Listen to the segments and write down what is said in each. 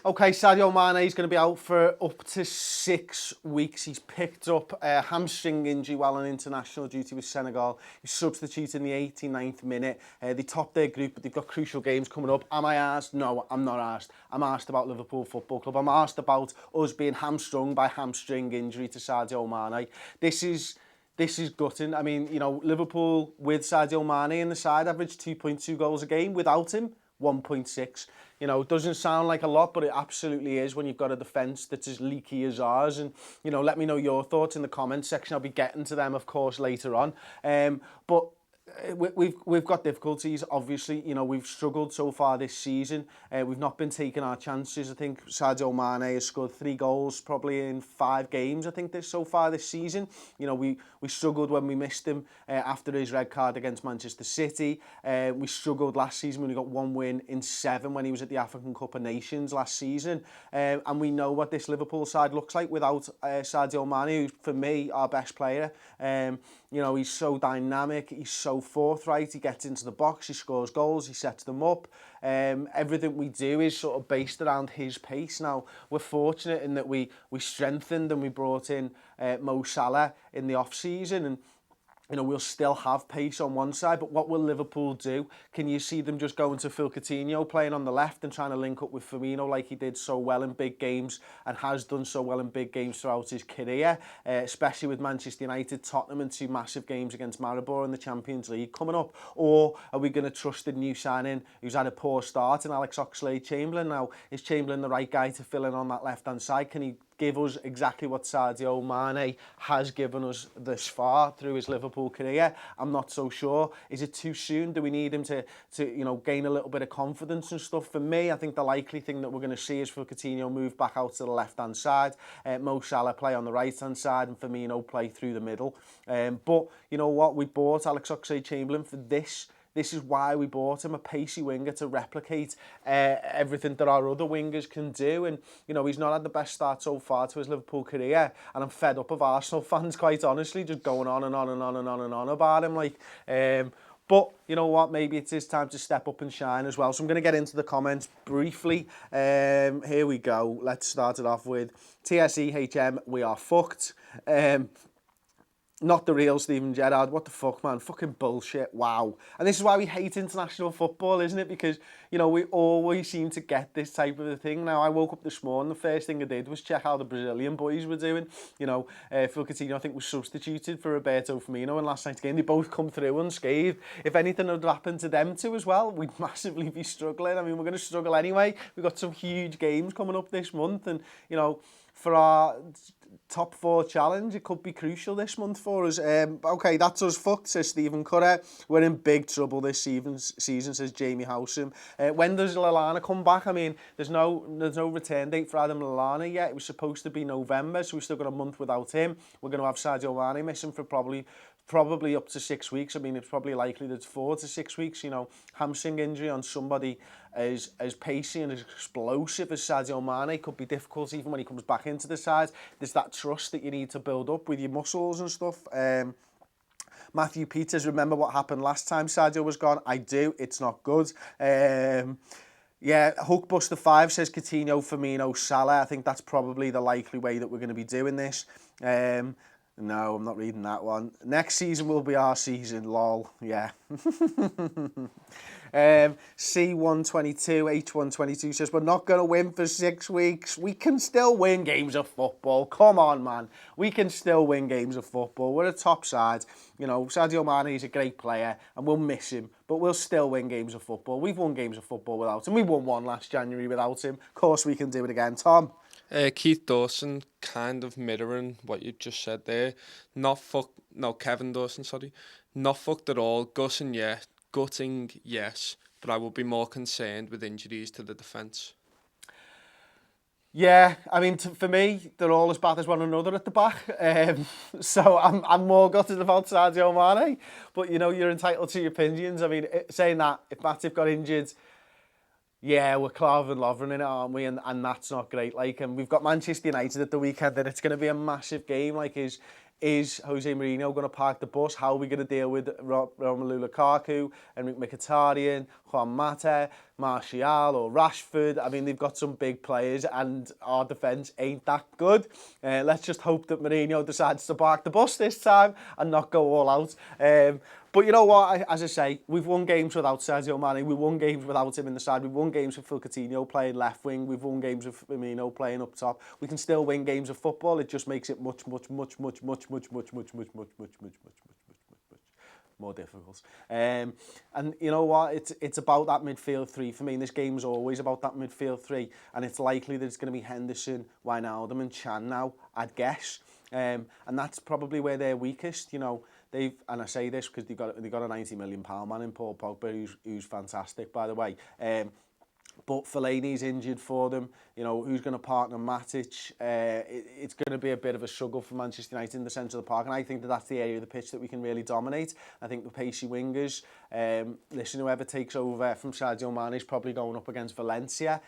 Okay, Sadio Mane is going to be out for up to 6 weeks. He's picked up a hamstring injury while on international duty with Senegal. He's substituted in the 89th minute. They topped their group, but they've got crucial games coming up. Am I asked? No, I'm not asked. I'm asked about Liverpool Football Club. I'm asked about us being hamstrung by hamstring injury to Sadio Mane. This is gutting. I mean, you know, Liverpool with Sadio Mane in the side averaged 2.2 goals a game. Without him, 1.6. You know, it doesn't sound like a lot, but it absolutely is when you've got a defence that's as leaky as ours. And, you know, let me know your thoughts in the comments section. I'll be getting to them, of course, later on. But we've got difficulties. Obviously, you know, we've struggled so far this season. We've not been taking our chances. I think Sadio Mane has scored 3 goals probably in 5 games, I think, so far this season. You know, we struggled when we missed him after his red card against Manchester City. We struggled last season when we got 1 win in 7 when he was at the African Cup of Nations last season. And we know what this Liverpool side looks like without Sadio Mane, who's, for me, our best player. You know, he's so dynamic, he's so forthright, he gets into the box, he scores goals, he sets them up. Everything we do is sort of based around his pace. Now, we're fortunate in that we strengthened and we brought in Mo Salah in the off-season, and you know, we'll still have pace on one side, but what will Liverpool do? Can you see them just going to Phil Coutinho playing on the left and trying to link up with Firmino like he did so well in big games and has done so well in big games throughout his career, especially with Manchester United, Tottenham and 2 massive games against Maribor in the Champions League coming up? Or are we going to trust the new signing who's had a poor start in Alex Oxlade-Chamberlain? Now, is Chamberlain the right guy to fill in on that left-hand side? Can he give us exactly what Sadio Mane has given us this far through his Liverpool career? I'm not so sure. Is it too soon? Do we need him to you know, gain a little bit of confidence and stuff? For me, I think the likely thing that we're going to see is for Coutinho move back out to the left-hand side, Mo Salah play on the right-hand side, and Firmino play through the middle. But you know what? We bought Alex Oxlade-Chamberlain for this. This is why we bought him, a pacey winger to replicate everything that our other wingers can do. And, you know, he's not had the best start so far to his Liverpool career. And I'm fed up of Arsenal fans, quite honestly, just going on and on and on and on and on about him. Like, but, you know what, maybe it's his time to step up and shine as well. So I'm going to get into the comments briefly. Here we go. Let's start it off with TSEHM, we are fucked. Not the real Steven Gerrard. What the fuck, man? Fucking bullshit. Wow. And this is why we hate international football, isn't it? Because, you know, we always seem to get this type of a thing. Now, I woke up this morning, the first thing I did was check how the Brazilian boys were doing. You know, Phil Coutinho, I think, was substituted for Roberto Firmino in last night's game. They both come through unscathed. If anything had happened to them too as well, we'd massively be struggling. I mean, we're going to struggle anyway. We've got some huge games coming up this month. And, you know, for our top 4 challenge, it could be crucial this month for us. Okay, that's us fucked, says Stephen Curry. We're in big trouble this season, says Jamie Howsam. When does Lallana come back? I mean, there's no return date for Adam Lallana yet. It was supposed to be November, so we've still got a month without him. We're going to have Sadio Mane missing for probably up to 6 weeks. I mean, it's probably likely that it's 4 to 6 weeks. You know, hamstring injury on somebody as pacey and as explosive as Sadio Mane could be difficult even when he comes back into the side. There's that trust that you need to build up with your muscles and stuff. Matthew Peters, remember what happened last time Sadio was gone? I do. It's not good. Yeah, Hookbuster 5 says Coutinho, Firmino, Salah. I think that's probably the likely way that we're going to be doing this. No, I'm not reading that one. Next season will be our season, lol. Yeah. C122, H122 says, we're not going to win for 6 weeks. We can still win games of football. Come on, man. We can still win games of football. We're a top side. You know, Sadio Mane is a great player and we'll miss him, but we'll still win games of football. We've won games of football without him. We won one last January without him. Of course we can do it again. Tom? Keith Dawson, kind of mirroring what you just said there. Kevin Dawson, sorry. Not fucked at all. Gutting, yes. But I would be more concerned with injuries to the defence. Yeah, I mean, for me, they're all as bad as one another at the back. So I'm more gutted about Sadio Mane. But, you know, you're entitled to your opinions. I mean, saying that, if Matip got injured, yeah, we're Clavin and Lovren in it, aren't we? And that's not great. Like, and we've got Manchester United at the weekend, and it's going to be a massive game. Like, is Jose Mourinho going to park the bus? How are we going to deal with Romelu Lukaku, Enric Mkhitaryan, Juan Mata? Martial or Rashford. I mean, they've got some big players and our defence ain't that good. Let's just hope that Mourinho decides to park the bus this time and not go all out. But you know what, as I say, we've won games without Sadio Mane, we won games without him in the side, we've won games with Phil Coutinho playing left wing, we've won games with Firmino playing up top. We can still win games of football, it just makes it much more difficult. And you know what, it's about that midfield three for me, and this game's always about that midfield three, and it's likely that it's going to be Henderson, Wijnaldum and Chan now, I'd guess. And that's probably where they're weakest, you know. And I say this because they got a £90 million man in Paul Pogba, who's fantastic, by the way. But Fellaini's injured for them. You know, who's going to partner Matic? It's going to be a bit of a struggle for Manchester United in the centre of the park, and I think that that's the area of the pitch that we can really dominate. I think the pacey wingers, listen, whoever takes over from Sadio Mane is probably going up against Valencia.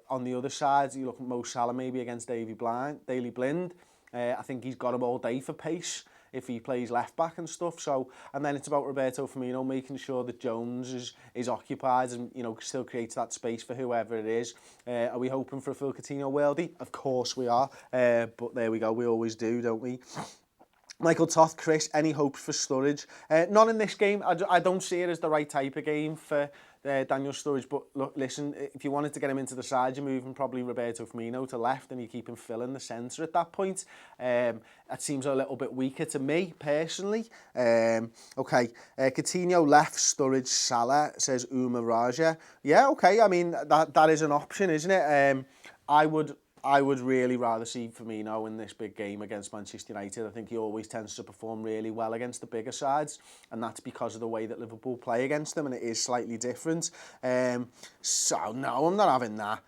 On the other side, you look at Mo Salah maybe against Daley Blind. I think he's got him all day for pace if he plays left back and stuff. So, and then it's about Roberto Firmino making sure that Jones is occupied and, you know, still creates that space for whoever it is. Are we hoping for a Phil Coutinho worldie? Of course we are. But there we go, we always do, don't we? Michael Toth, Chris, any hopes for Sturridge? None in this game. I don't see it as the right type of game for Daniel Sturridge, but look, listen, if you wanted to get him into the side, you're moving probably Roberto Firmino to left and you keep him Phil in the centre at that point. That seems a little bit weaker to me, personally. Okay, Coutinho left, Sturridge, Salah, says Uma Raja. Yeah, okay, I mean, that is an option, isn't it? I would really rather see Firmino in this big game against Manchester United. I think he always tends to perform really well against the bigger sides, and that's because of the way that Liverpool play against them, and it is slightly different. So, no, I'm not having that.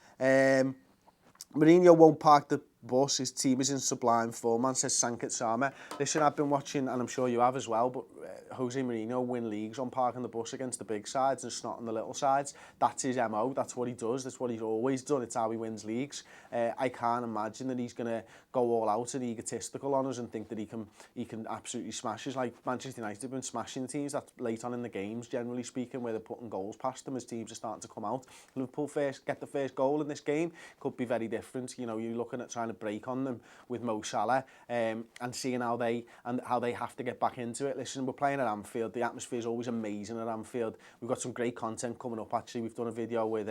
Mourinho won't park the bus. His team is in sublime form, man, says Sanket Sama. Listen, I've been watching, and I'm sure you have as well, but Jose Mourinho win leagues on parking the bus against the big sides and snotting the little sides. That's his MO, that's what he does, that's what he's always done, it's how he wins leagues. I can't imagine that he's going to go all out and egotistical on us and think that he can absolutely smash us. Like Manchester United have been smashing teams that late on in the games, generally speaking, where they're putting goals past them as teams are starting to come out. Liverpool get the first goal in this game, could be very different. You know, you're looking at trying to break on them with Mo Salah and seeing how they have to get back into it. Listen, we're playing at Anfield. The atmosphere is always amazing at Anfield. We've got some great content coming up, actually. We've done a video with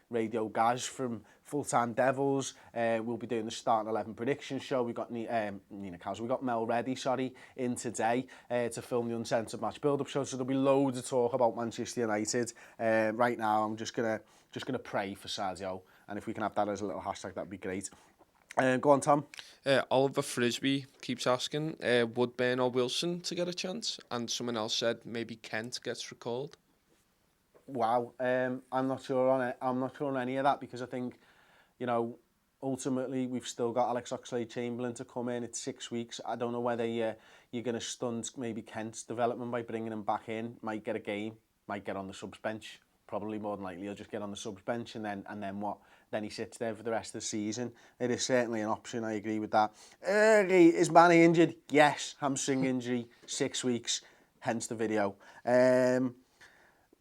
Radio Gaz from Full Time Devils. We'll be doing the starting 11 prediction show. We've got Nina Cows. We've got Mel Reddy, in today to film the Uncensored Match Build-Up show. So there'll be loads of talk about Manchester United. Right now, I'm just gonna pray for Sadio, and if we can have that as a little hashtag, that'd be great. Go on, Tom. Oliver Frisbee keeps asking, would Ben or Wilson to get a chance? And someone else said maybe Kent gets recalled. Wow, I'm not sure on it. I'm not sure on any of that, because I think, you know, ultimately we've still got Alex Oxlade-Chamberlain to come in. It's 6 weeks. I don't know whether you're going to stunt maybe Kent's development by bringing him back in. Might get a game, might get on the subs bench. Probably more than likely he'll just get on the subs bench, and then what? Then he sits there for the rest of the season. It is certainly an option, I agree with that. Is Mane injured? Yes, hamstring injury, 6 weeks, hence the video.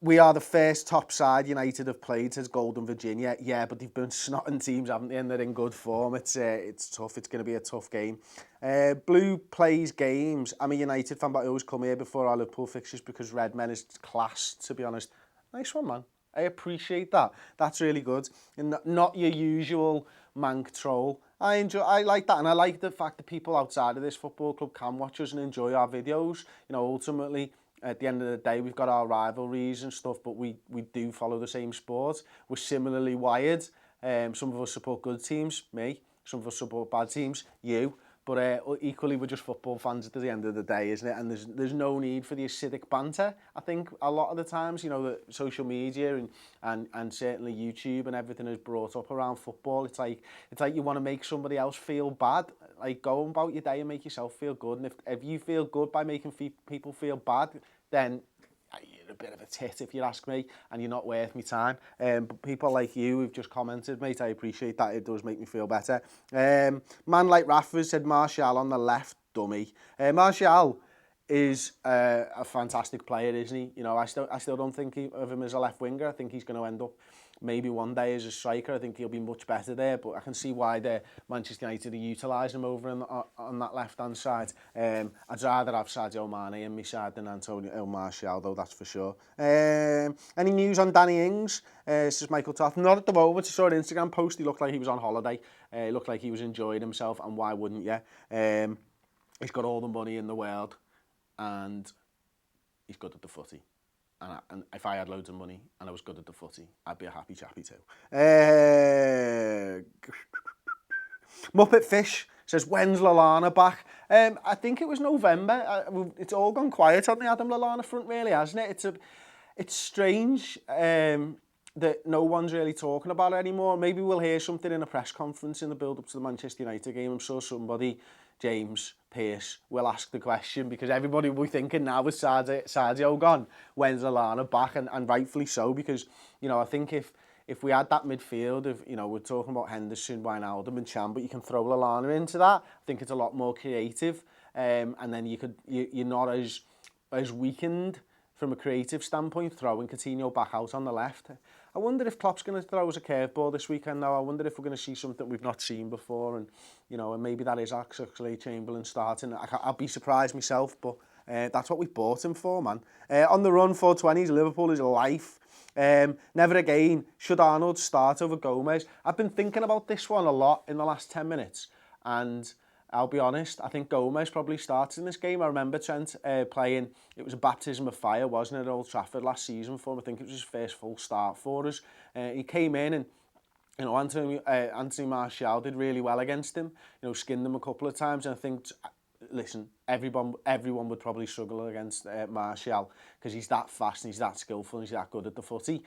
We are the first top side United have played, says Golden Virginia. Yeah, but they've been snotting teams, haven't they? And they're in good form. It's tough. It's going to be a tough game. Blue plays games. I'm a United fan, but I always come here before our Liverpool fixtures because Redmen is class, to be honest. Nice one, man. I appreciate that. That's really good. And not your usual mank troll. I like that, and I like the fact that people outside of this football club can watch us and enjoy our videos. You know, ultimately, at the end of the day, we've got our rivalries and stuff, but we do follow the same sport. We're similarly wired. Some of us support good teams, me. Some of us support bad teams, you. But equally, we're just football fans at the end of the day, isn't it? And there's no need for the acidic banter. I think a lot of the times, you know, the social media and certainly YouTube and everything is brought up around football. It's like you want to make somebody else feel bad. Like, go about your day and make yourself feel good. And if you feel good by making people feel bad, then you're a bit of a tit, if you ask me, and you're not worth my time. But people like you who've just commented, mate, I appreciate that. It does make me feel better. Man like Rafa said Martial on the left, dummy. Martial, is a fantastic player, isn't he? You know, I still don't think of him as a left winger. I think he's going to end up maybe one day as a striker. I think he'll be much better there, but I can see why Manchester United are utilising him over on that left-hand side. I'd rather have Sadio Mane in my side than Antonio Martial, though, that's for sure. Any news on Danny Ings? This is Michael Toth. Not at the moment. I saw an Instagram post. He looked like he was on holiday. He looked like he was enjoying himself, and why wouldn't you? He's got all the money in the world, and he's good at the footy. And if I had loads of money and I was good at the footy, I'd be a happy chappy too. Muppet Fish says, when's Lallana back? I think it was November. It's all gone quiet on the Adam Lallana front, really, hasn't it? It's strange that no one's really talking about it anymore. Maybe we'll hear something in a press conference in the build-up to the Manchester United game. I'm sure somebody, James Pearce, will ask the question, because everybody will be thinking now with Sadio gone, when's Lallana back? And rightfully so, because, you know, I think if we had that midfield of, you know, we're talking about Henderson, Wijnaldum and Chan, but you can throw Lallana into that, I think it's a lot more creative. And then you're not as weakened from a creative standpoint, throwing Coutinho back out on the left. I wonder if Klopp's going to throw us a curveball this weekend now. I wonder if we're going to see something we've not seen before, and, you know, and maybe that is Oxlade-Chamberlain starting. I'll be surprised myself, but that's what we bought him for, man. On the run, 420s, Liverpool is life. Never again. Should Arnold start over Gomez? I've been thinking about this one a lot in the last 10 minutes, and I'll be honest, I think Gomez probably starts in this game. I remember Trent playing, it was a baptism of fire, wasn't it, at Old Trafford last season for him. I think it was his first full start for us. He came in and, you know, Anthony Martial did really well against him, you know, skinned him a couple of times. And I think, listen, everyone would probably struggle against Martial, because he's that fast and he's that skillful and he's that good at the footy.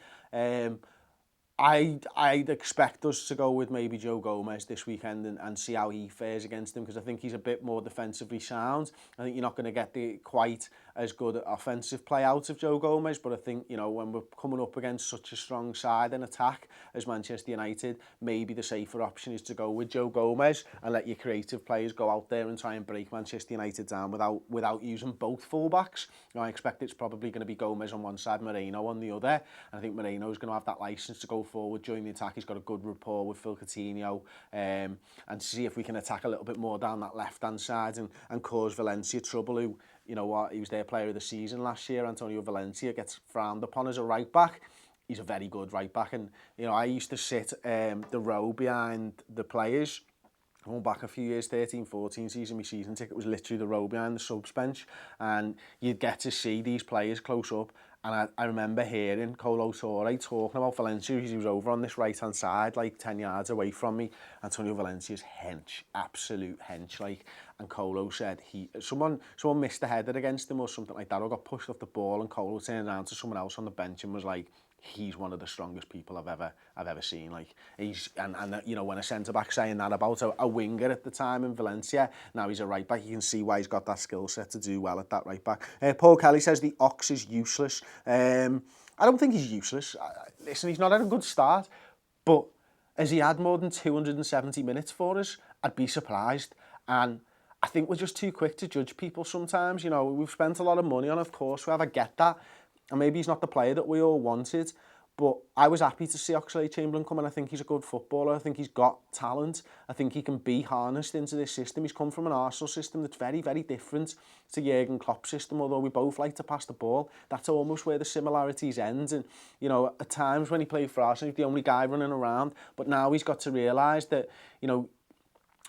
I'd expect us to go with maybe Joe Gomez this weekend and see how he fares against him, because I think he's a bit more defensively sound. I think you're not going to get the quite as good offensive play out of Joe Gomez, but I think, you know, when we're coming up against such a strong side in attack as Manchester United, maybe the safer option is to go with Joe Gomez and let your creative players go out there and try and break Manchester United down without using both fullbacks. You know, I expect it's probably going to be Gomez on one side, Moreno on the other. And I think Moreno's going to have that licence to go forward during the attack. He's got a good rapport with Phil Coutinho, and see if we can attack a little bit more down that left-hand side and cause Valencia trouble, who, you know what, he was their player of the season last year. Antonio Valencia gets frowned upon as a right-back. He's a very good right-back, and, you know, I used to sit the row behind the players. Going back a few years, 13-14 season, my season ticket was literally the row behind the subs bench, and you'd get to see these players close up. And I remember hearing Kolo Touré talking about Valencia, because he was over on this right-hand side, like 10 yards away from me. Antonio Valencia's hench, absolute hench, like. And Kolo said someone missed a header against him or something like that, or got pushed off the ball, and Kolo turned around to someone else on the bench and was like, he's one of the strongest people I've ever seen. Like, he's and you know, when a centre back saying that about a winger at the time in Valencia, now he's a right back, you can see why he's got that skill set to do well at that right back. Paul Kelly says the Ox is useless. I don't think he's useless. Listen, he's not had a good start, but has he had more than 270 minutes for us? I'd be surprised. And I think we're just too quick to judge people sometimes. You know, we've spent a lot of money on, of course, I get that. And maybe he's not the player that we all wanted, but I was happy to see Oxlade-Chamberlain come, and I think he's a good footballer. I think he's got talent. I think he can be harnessed into this system. He's come from an Arsenal system that's very, very different to Jurgen Klopp's system, although we both like to pass the ball. That's almost where the similarities end. And, you know, at times when he played for Arsenal, he's the only guy running around, but now he's got to realise that, you know,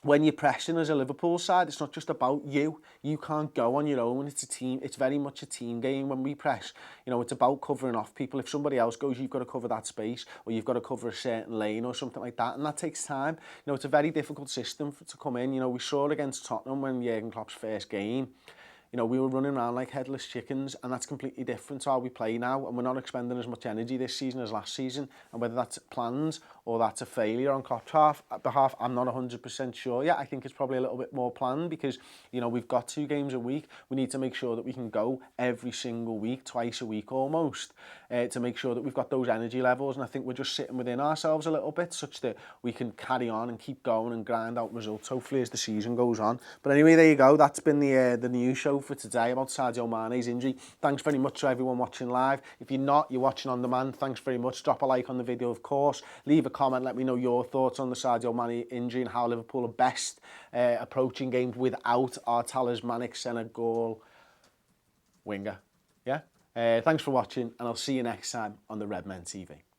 when you're pressing as a Liverpool side, it's not just about you. You can't go on your own. It's a team. It's very much a team game when we press. You know, it's about covering off people. If somebody else goes, you've got to cover that space, or you've got to cover a certain lane or something like that, and that takes time. You know, it's a very difficult system to come in. You know, we saw against Tottenham when Jurgen Klopp's first game. You know, we were running around like headless chickens, and that's completely different to how we play now, and we're not expending as much energy this season as last season, and whether that's planned or that's a failure on Klopp's behalf. I'm not 100% sure yet. I think it's probably a little bit more planned because, you know, we've got 2 games a week. We need to make sure that we can go every single week, twice a week almost, to make sure that we've got those energy levels. And I think we're just sitting within ourselves a little bit such that we can carry on and keep going and grind out results, hopefully, as the season goes on. But anyway, there you go. That's been the news show for today about Sadio Mane's injury. Thanks very much to everyone watching live. If you're not, you're watching on demand, thanks very much. Drop a like on the video, of course. Leave a comment, let me know your thoughts on the Sadio Mane injury and how Liverpool are best approaching games without our talismanic Senegal winger. Yeah? Thanks for watching, and I'll see you next time on the Redmen TV.